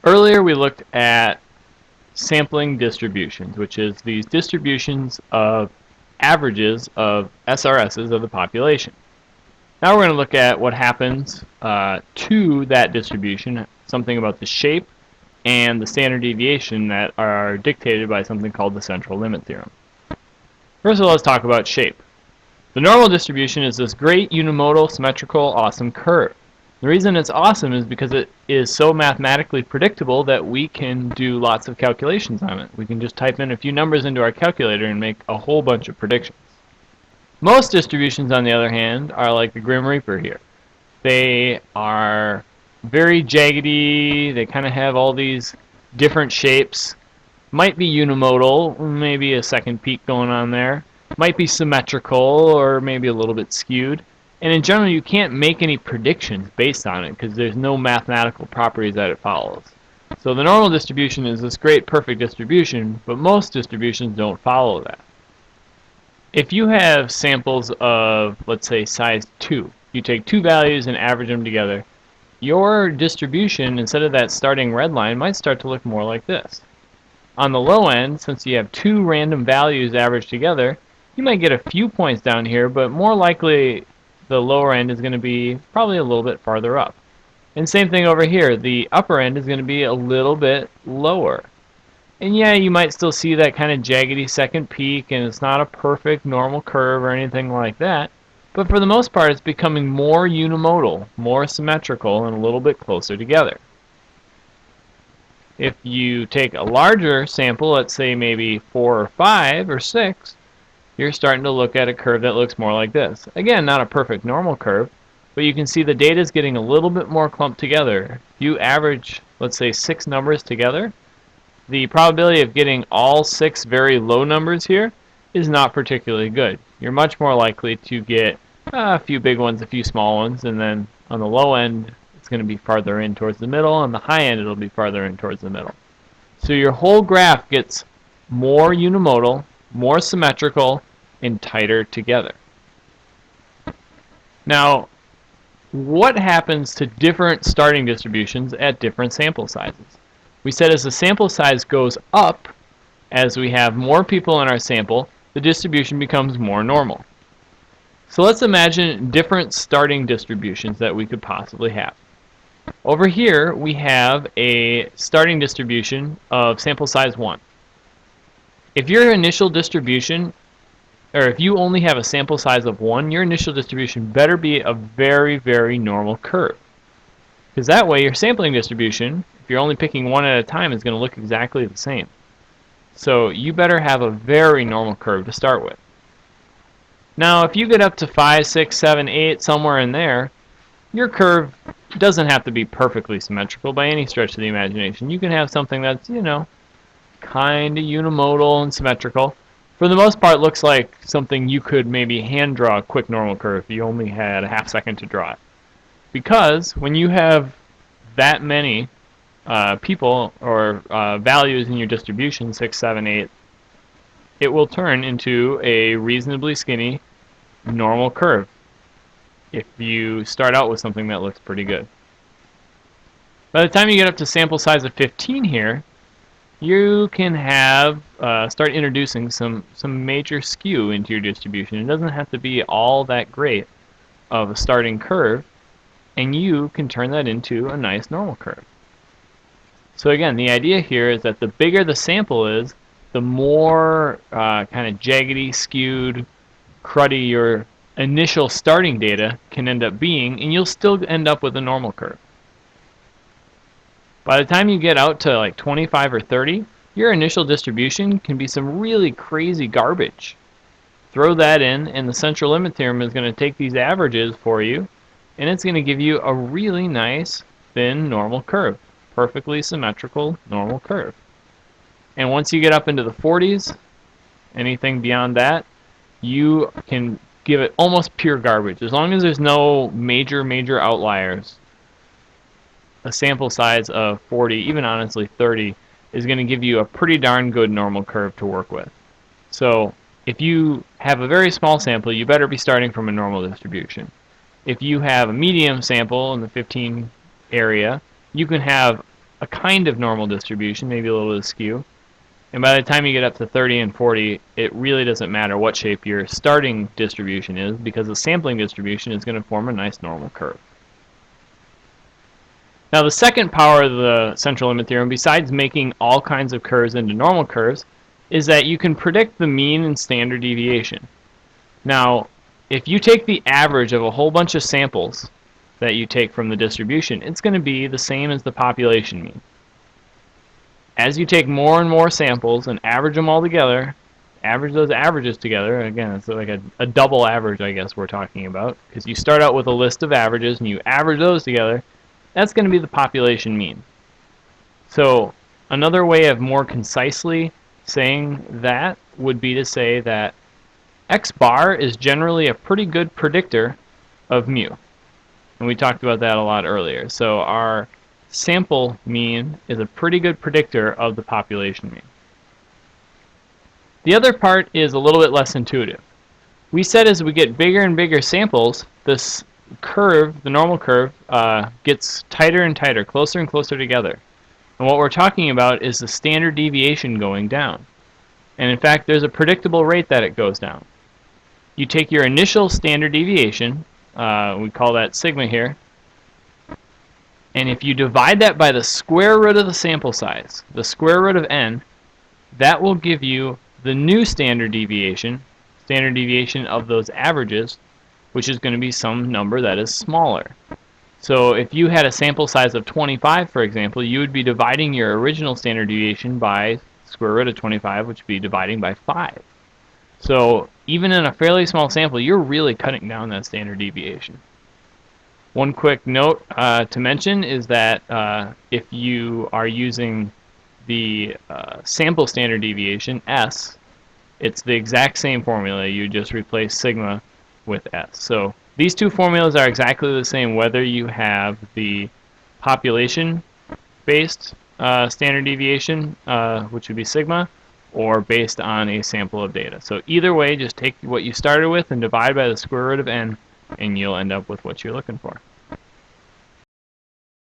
Earlier we looked at sampling distributions, which is these distributions of averages of SRSs of the population. Now we're going to look at what happens to that distribution, something about the shape and the standard deviation that are dictated by something called the Central Limit Theorem. First of all, let's talk about shape. The normal distribution is this great unimodal, symmetrical, awesome curve. The reason it's awesome is because it is so mathematically predictable that we can do lots of calculations on it. We can just type in a few numbers into our calculator and make a whole bunch of predictions. Most distributions, on the other hand, are like the Grim Reaper here. They are very jaggedy, they kind of have all these different shapes. Might be unimodal, maybe a second peak going on there. Might be symmetrical or maybe a little bit skewed. And in general, you can't make any predictions based on it because there's no mathematical properties that it follows. So the normal distribution is this great perfect distribution, but most distributions don't follow that. If you have samples of, let's say, size 2, you take two values and average them together, your distribution, instead of that starting red line, might start to look more like this. On the low end, since you have two random values averaged together, you might get a few points down here, but more likely the lower end is going to be probably a little bit farther up. And same thing over here, the upper end is going to be a little bit lower. And yeah, you might still see that kind of jaggedy second peak, and it's not a perfect normal curve or anything like that, but for the most part it's becoming more unimodal, more symmetrical, and a little bit closer together. If you take a larger sample, let's say maybe 4 or 5 or 6, you're starting to look at a curve that looks more like this. Again, not a perfect normal curve, but you can see the data is getting a little bit more clumped together. If you average, let's say, 6 numbers together, the probability of getting all 6 very low numbers here is not particularly good. You're much more likely to get a few big ones, a few small ones, and then on the low end, it's going to be farther in towards the middle. On the high end, it'll be farther in towards the middle. So your whole graph gets more unimodal, more symmetrical, and tighter together. Now, what happens to different starting distributions at different sample sizes? We said as the sample size goes up, as we have more people in our sample, the distribution becomes more normal. So let's imagine different starting distributions that we could possibly have. Over here, we have a starting distribution of sample size 1. If your initial distribution, or if you only have a sample size of 1, your initial distribution better be a very, very normal curve. Because that way, your sampling distribution, if you're only picking one at a time, is going to look exactly the same. So you better have a very normal curve to start with. Now, if you get up to 5, 6, 7, 8, somewhere in there, your curve doesn't have to be perfectly symmetrical by any stretch of the imagination. You can have something that's, kind of unimodal and symmetrical. For the most part, it looks like something you could maybe hand draw a quick normal curve if you only had a half second to draw it. Because when you have that many people or values in your distribution, 6, 7, 8, it will turn into a reasonably skinny normal curve if you start out with something that looks pretty good. By the time you get up to sample size of 15 here, you can have start introducing some major skew into your distribution. It doesn't have to be all that great of a starting curve, and you can turn that into a nice normal curve. So again, the idea here is that the bigger the sample is, the more kind of jaggedy, skewed, cruddy your initial starting data can end up being, and you'll still end up with a normal curve. By the time you get out to like 25 or 30, your initial distribution can be some really crazy garbage. Throw that in, and the Central Limit Theorem is going to take these averages for you, and it's going to give you a really nice, thin, normal curve. Perfectly symmetrical, normal curve. And once you get up into the 40s, anything beyond that, you can give it almost pure garbage. As long as there's no major outliers, a sample size of 40, even honestly 30, is going to give you a pretty darn good normal curve to work with. So if you have a very small sample, you better be starting from a normal distribution. If you have a medium sample in the 15 area, you can have a kind of normal distribution, maybe a little bit of skew. And by the time you get up to 30 and 40, it really doesn't matter what shape your starting distribution is, because the sampling distribution is going to form a nice normal curve. Now the second power of the central limit theorem, besides making all kinds of curves into normal curves, is that you can predict the mean and standard deviation. Now, if you take the average of a whole bunch of samples that you take from the distribution, it's going to be the same as the population mean. As you take more and more samples and average them all together, average those averages together, again, it's like a double average, I guess we're talking about, because you start out with a list of averages and you average those together, that's going to be the population mean. So another way of more concisely saying that would be to say that X bar is generally a pretty good predictor of mu. And we talked about that a lot earlier. So our sample mean is a pretty good predictor of the population mean. The other part is a little bit less intuitive. We said as we get bigger and bigger samples, this curve, the normal curve, gets tighter and tighter, closer and closer together. And what we're talking about is the standard deviation going down. And in fact, there's a predictable rate that it goes down. You take your initial standard deviation, we call that sigma here, and if you divide that by the square root of the sample size, the square root of n, that will give you the new standard deviation of those averages, which is going to be some number that is smaller. So if you had a sample size of 25, for example, you would be dividing your original standard deviation by square root of 25, which would be dividing by 5. So even in a fairly small sample, you're really cutting down that standard deviation. One quick note to mention is that if you are using the sample standard deviation, S, it's the exact same formula. You just replace sigma with S. So these two formulas are exactly the same whether you have the population-based standard deviation, which would be sigma, or based on a sample of data. So either way, just take what you started with and divide by the square root of n, and you'll end up with what you're looking for.